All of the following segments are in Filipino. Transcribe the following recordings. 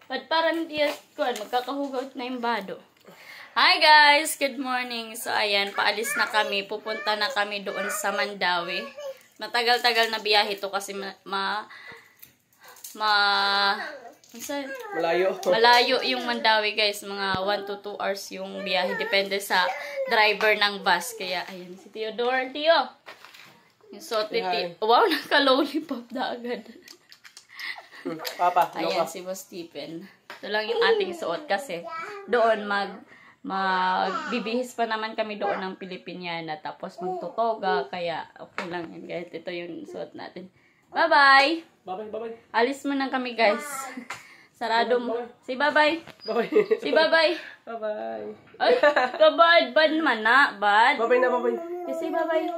Ba't parang di kuan magkakahugot na yung bado? Hi guys! Good morning! So ayan, paalis na kami. Pupunta na kami doon sa Mandawi. Matagal-tagal na biyahe to kasi malayo yung Mandawi guys. Mga 1 to 2 hours yung biyahe. Depende sa driver ng bus. Kaya ayan, si Theodore. Tio! Yung suot ni Tio. Wow, naka-lollipop na agad. Papa, ayan si Boss Stephen. Ito lang yung ating suot kasi doon magbibihis pa naman kami doon ng Pilipiniana tapos magtutoga kaya okay lang yan guys. Ito yung suot natin. Bye-bye! Bye-bye! Alis mo na kami guys. Sarado mo. Si bye-bye! Bye-bye! Si bye-bye! Bye-bye! Ay! Kabad! Bad man na! Bad! Bye-bye na! Bye-bye! Si bye-bye!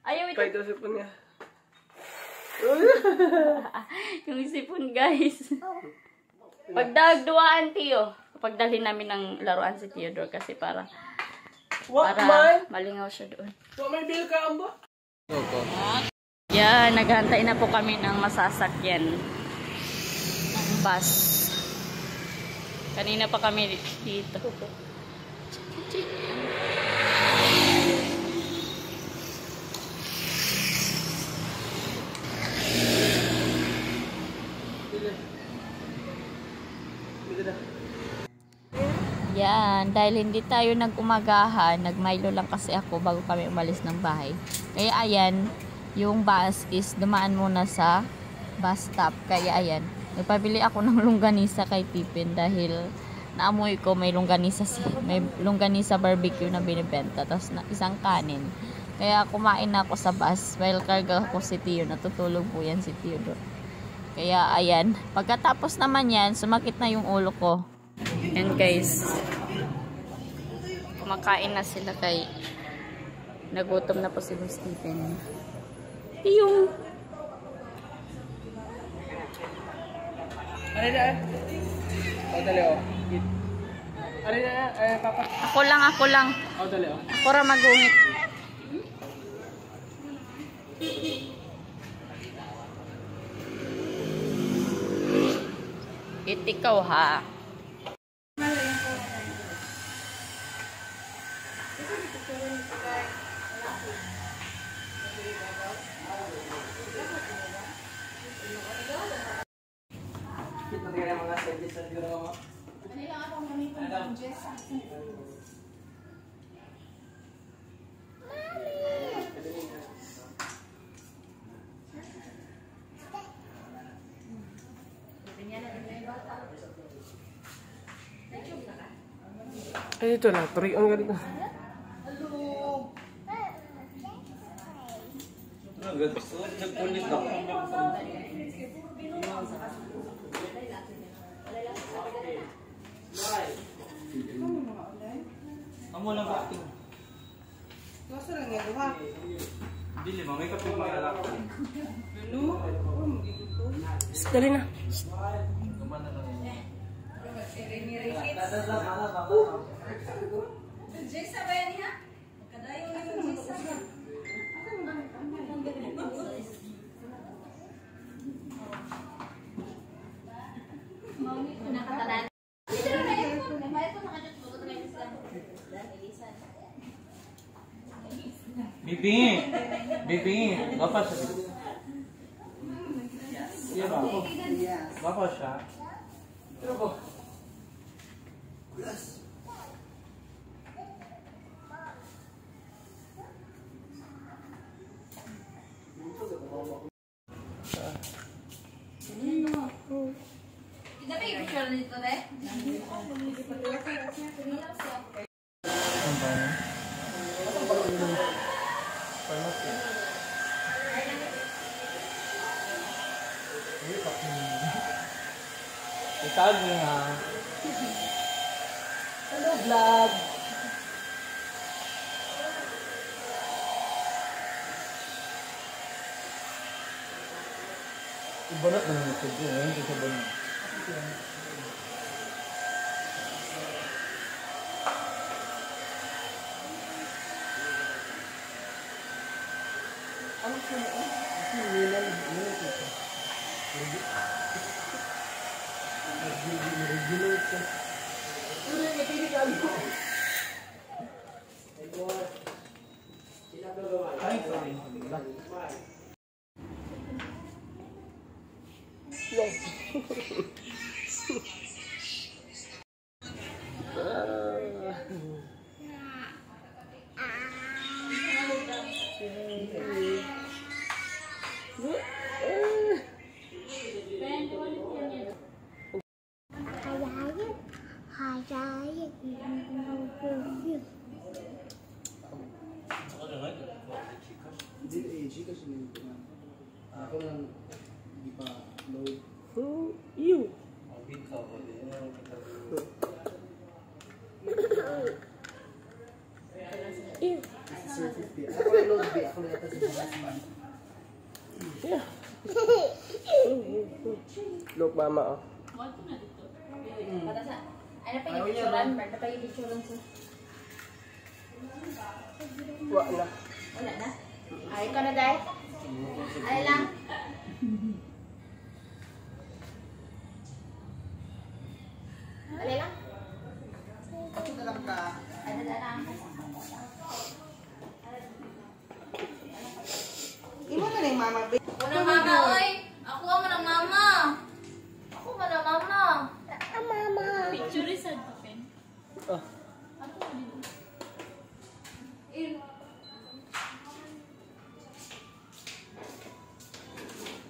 Ayaw ito! Kahit yung sipon niya. Yung sipon guys. Pagdagduaan Tio. Pagdalhin namin ng laruan si Theodore kasi para malingaw siya doon. May bill ka amba? Yeah, naghantay na po kami ng masasakyan ng bus. Kanina pa kami dito. Yan, dahil hindi tayo nag-umagahan, nag-Milo lang kasi ako bago kami umalis ng bahay. Kaya ayan, yung bus is dumaan muna sa bus stop. Kaya ayan, nagpabili ako ng longganisa kay Tipin dahil naamoy ko may longganisa barbecue na binibenta. Tapos isang kanin. Kaya kumain na ako sa bus while karga ko si Tio. Natutulog po yan si Theodore. Kaya ayan, pagkatapos naman yan, sumakit na yung ulo ko. Yan guys, kumakain na sila kay nagutom na po si Stephen. Tiyong Ano na? O, dali o. Ano na? Papa? Ako lang. O, dali o. Ako ra magungit. Itikaw ha. Ay, ito lang. Turion ka dito. Amo lang ba? Masa lang yan, ha? Dili mo, may kapit mga lalaki. Ano? Dali na. Jessa ba yan niya? Kadayo na yung Jessa. Bibi, bapak siya. Iya ba? Bapak siya. Pero ba? Tidak may picture dito, deh. Itag mo nga. Hello, vlog. Ibanat na ng ito. Hindi sa banat. Ano sa Nila ito. Ako lang hindi pa load. Ew. Sir 50. Ako lang load B. Ako lang yata sa businessman. Look, mama, oh. Ano pa yung picturean? Ano pa yung picturean sa... Wala na. Wala na? Ay, ikaw na, Day? Ay lang? Alay lang? Ako na lang ka. Ano na lang? Imo na lang mama. Unang mama, oy! Ako mo ng mama! Ako mo ng mama! Picture is sad pa, Pen. Oh. Ako mo dito.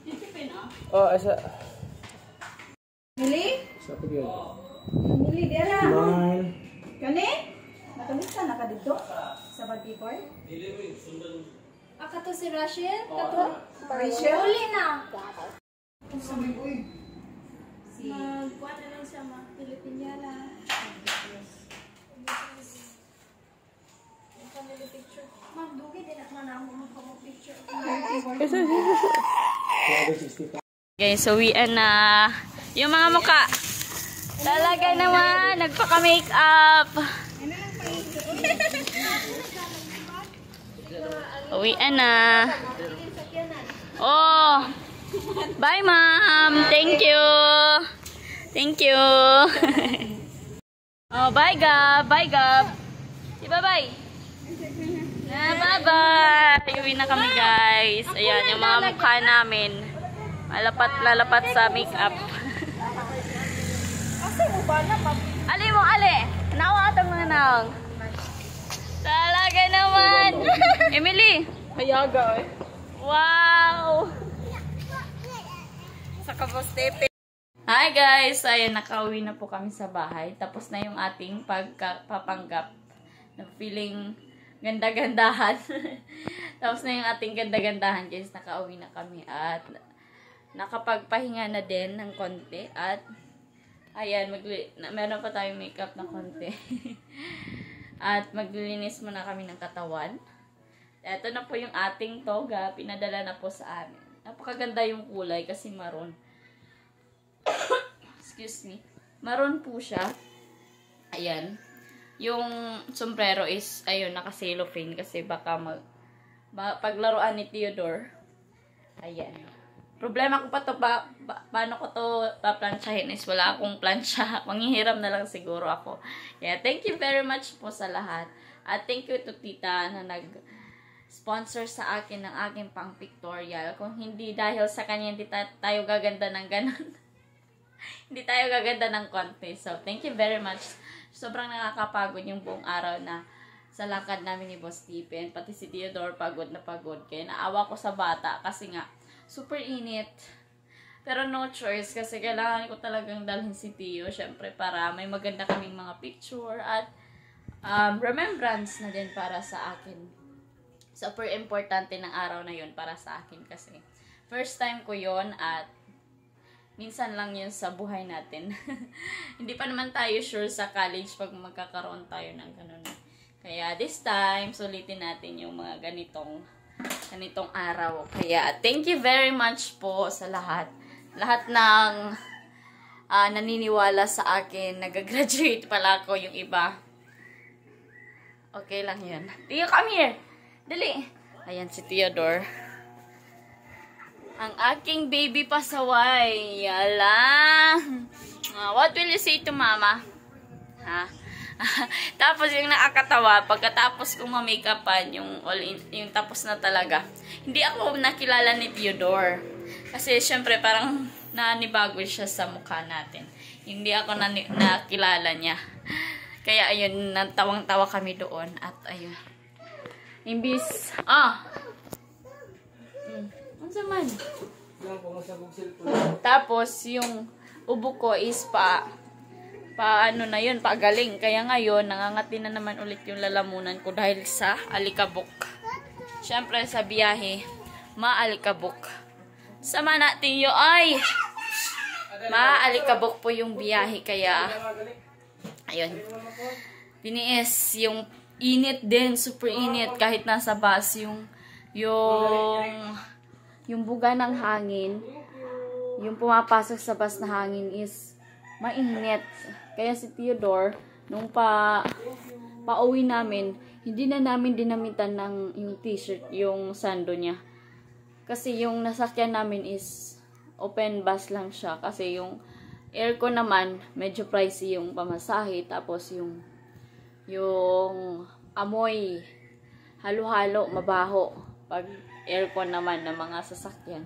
Dito, Pen, ah. Oh, asa. Mili? Sa pagyan. Mili, dera! Smile. Kani? Nakamista na ka dito? Sa Bagipor? Kato si Rachel? Kato? Rachel? Uli na! Magkuha na lang siya, mga Pilipinyana. Family picture. Ma'am, dugi din ako na ako magpapapicture. Okay, so uwian na. Yung mga muka. Talaga naman, nagpaka-make up. Uwian na. Oh. Bye, ma'am. Thank you. Thank you. Oh, bye, Gab. Bye, Gab. Di bye-bye. Bye-bye. Uwi na kami, guys. Ayan, yung mga mukha namin. Lalapat sa makeup. Ali mo, ali. Nawatang mga nang. Talaga naman. Emily. Hayaga, eh. Wow. Sa Kabostepe. Hi guys. Ayan, nakauwi na po kami sa bahay. Tapos na yung ating pagpapanggap. Feeling ganda-gandahan. Tapos na yung ating ganda-gandahan, guys. Nakauwi na kami at nakapagpahinga na din ng konti. At ayan, meron pa tayong makeup na konti. At maglilinis muna kami ng katawan. Ito na po yung ating toga. Pinadala na po sa amin. Napakaganda yung kulay kasi maroon. Excuse me. Maroon po siya. Ayan. Yung sombrero is, ayun, naka-cellophane kasi baka paglaruan ni Theodore. Ayan. Problema ko pa to, paano ko to paplansyahin is wala akong plansya. Manghihiram na lang siguro ako. Yeah, thank you very much po sa lahat. At thank you to Tita na sponsor sa akin ng aking pang pictorial. Kung hindi dahil sa kanya, hindi tayo gaganda ng ganun. Hindi tayo gaganda ng konti. So, thank you very much. Sobrang nakakapagod yung buong araw na sa lakad namin ni Boss Stephen. Pati si Theodore pagod na pagod. Kaya naawa ko sa bata kasi nga, super init. Pero no choice kasi kailangan ko talagang dalhin si Theo. Syempre para may maganda kaming mga picture at remembrance na din para sa akin. Super importante ng araw na yun para sa akin kasi first time ko yun at minsan lang yun sa buhay natin. Hindi pa naman tayo sure sa college pag magkakaroon tayo ng ganun. Kaya this time, sulitin natin yung mga ganitong araw. Kaya thank you very much po sa lahat. Lahat ng naniniwala sa akin. Nag-graduate pala ako yung iba. Okay lang yun. Theo, come here! Dali. Ayan si Theodore. Ang aking baby pasaway. Yala. What will you say to mama? Ha? Tapos yung nakakatawa, pagkatapos kong ma-makeupan, yung tapos na talaga, hindi ako nakilala ni Theodore. Kasi syempre parang nanibago siya sa mukha natin. Hindi ako nakilala niya. Kaya ayun, natawang-tawa kami doon. At ayun. Imbis, ano man? Tapos yung ubo ko is paano na yun, pagaling. Kaya ngayon, nangangati na naman ulit yung lalamunan ko dahil sa alikabok. Siyempre, sa biyahe, maalikabok. Sama natin yun, ay! Maalikabok po yung biyahe, kaya, ayun. Tiniis, yung init din, super init, kahit nasa bus, yung buga ng hangin, yung pumapasok sa bus na hangin is mainit. Kaya si Theodore, nung pauwi namin, hindi na namin dinamitan ng yung t-shirt, yung sando niya. Kasi yung nasakyan namin is open bus lang siya. Kasi yung aircon naman, medyo pricey yung pamasahe. Tapos yung amoy, halo-halo, mabaho. Pag aircon naman ng mga sasakyan.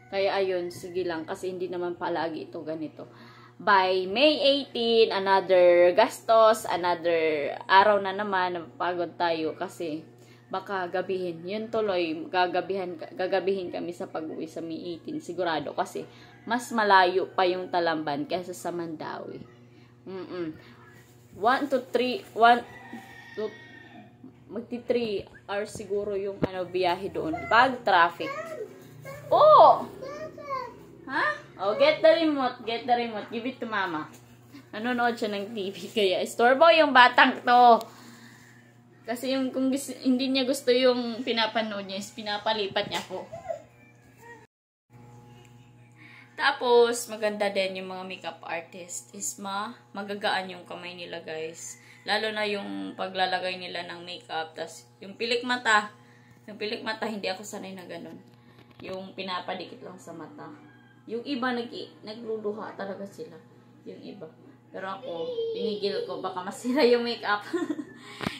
Kaya ayun, sige lang. Kasi hindi naman palagi ito ganito. By May 18, another gastos, another araw na naman, napagod tayo kasi baka gabihin. Yun tuloy, gagabihin kami sa pag-uwi sa May 18, sigurado kasi mas malayo pa yung Talamban kaysa sa Mandawi. 1 to 3, magti 3 hours siguro yung biyahe doon. Pag traffic. Oh! Ha? Oh, get the remote. Get the remote. Give it to mama. Nanonood siya ng TV. Kaya, istorbo yung batang to. Kasi kung hindi niya gusto yung pinapanood niya, is pinapalipat niya po. Tapos, maganda din yung mga makeup artist. Is magagaan yung kamay nila, guys. Lalo na yung paglalagay nila ng makeup. Tapos, yung pilik mata. Yung pilik mata, hindi ako sanay na ganun. Yung pinapadikit lang sa mata. Yung iba, nagluluha talaga sila. Yung iba. Pero ako, pinigil ko. Baka masira yung makeup.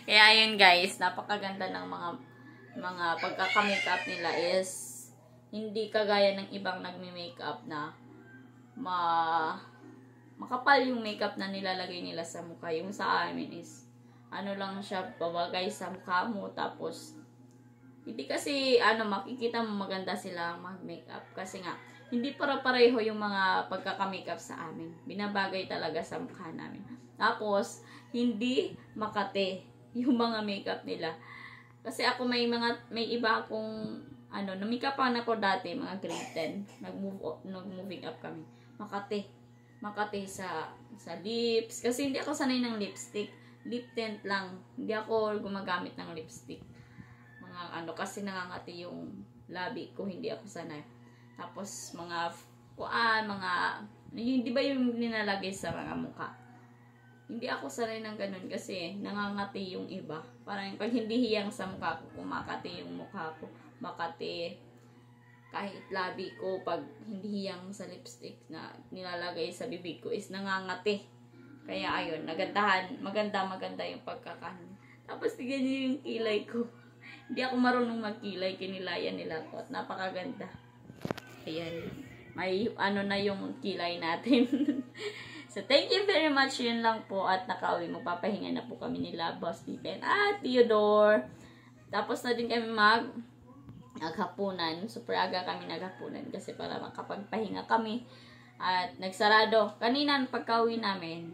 Kaya yun guys, napakaganda ng mga pagkaka-makeup nila is hindi kagaya ng ibang nagme-makeup na makapal yung makeup na nilalagay nila sa mukha. Yung sa amin is, lang siya, babagay sa mukha mo. Tapos, hindi kasi, makikita mo maganda sila mag-makeup. Kasi nga, hindi para-pareho yung mga pagkaka-makeup sa amin. Binabagay talaga sa mukha namin. Tapos, hindi makate yung mga makeup nila. Kasi ako may iba akong, namikapan ako dati, mga grade 10. Nag-moving up kami. Makate sa lips. Kasi hindi ako sanay ng lipstick. Lip tint lang. Hindi ako gumagamit ng lipstick. Kasi nangangati yung labi ko. Hindi ako sanay. Tapos, hindi ba yung ninalagay sa mga mukha? Hindi ako sanay ng ganun kasi nangangati yung iba. Parang pag hindi hiyang sa mukha ko, kumakati yung mukha ko. Makati kahit labi ko, pag hindi hiyang sa lipstick na nilalagay sa bibig ko is nangangati. Kaya ayun, maganda yung pagkakaano. Tapos tignan niyo yung kilay ko. Hindi ako marunong magkilay, kinilayan nila ko at napakaganda. Ayan. May na yung kilay natin. So, thank you very much. Yun lang po. At nakauwi. Magpapahinga na po kami nila, Boss Stephen at Theodore. Tapos na din kami naghapunan. Super aga kami naghapunan. Kasi para makapagpahinga kami. At nagsarado. Kanina, pagka-uwi namin,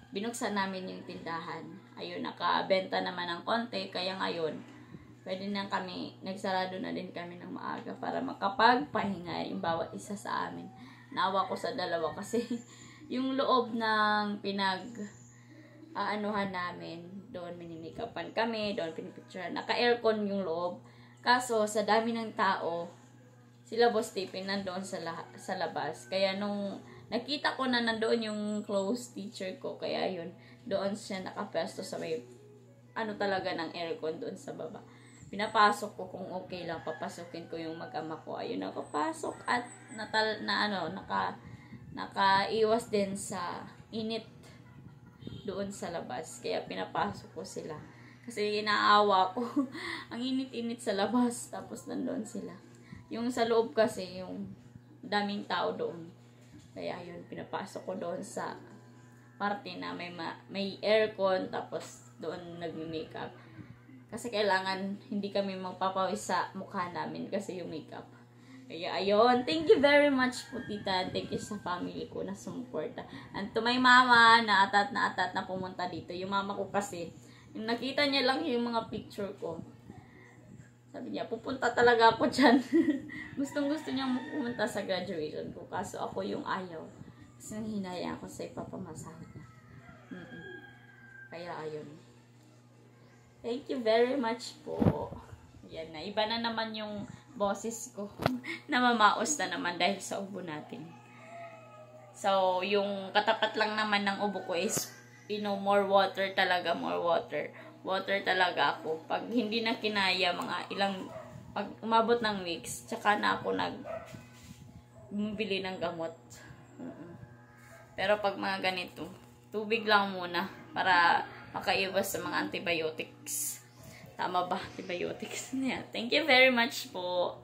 binuksan namin yung tindahan. Ayun, nakabenta naman ng konti. Kaya ngayon, pwede na kami, nagsarado na din kami ng maaga para makapagpahinga yung bawat isa sa amin. Naawa ko sa dalawa kasi yung loob ng pinag-aanuhan namin, doon minimikapan kami, doon pinipicturean. Naka-aircon yung loob. Kaso, sa dami ng tao, sila Boss Stephen nandoon sa labas. Kaya nung nakita ko na nandoon yung close teacher ko, kaya yun, doon siya nakapesto sa may, talaga ng aircon doon sa baba. Pinapasok ko kung okay lang, papasukin ko yung mag-ama ko. Ayun, nakapasok at nakaiwas din sa init doon sa labas. Kaya pinapasok ko sila. Kasi inaawa ko. Ang init-init sa labas. Tapos nandoon sila. Yung sa loob kasi, yung daming tao doon. Kaya yun, pinapasok ko doon sa parte na may aircon. Tapos doon nag-makeup. Kasi kailangan hindi kami magpapawis sa mukha namin kasi yung makeup. Kaya ayun, thank you very much po tita. Thank you sa family ko na sumuporta. And to my mama na atat na pumunta dito. Yung mama ko kasi, yung nakita niya lang yung mga picture ko. Sabi niya, pupunta talaga ako dyan. Gustong-gusto niya pumunta sa graduation ko. Kaso ako yung ayaw. Kasi hinaya ako sa ipapamasahe na. Kaya ayun. Thank you very much po. Yan na. Iba na naman yung boses ko. Namamaos na naman dahil sa ubo natin. So, yung katapat lang naman ng ubo ko is, more water talaga, more water. Water talaga ako. Pag hindi na kinaya, pag umabot ng weeks, tsaka na ako bumili ng gamot. Pero pag mga ganito, tubig lang muna para makaiwas sa mga antibiotics. Tama ba? Antibiotics. Yeah. Thank you very much po.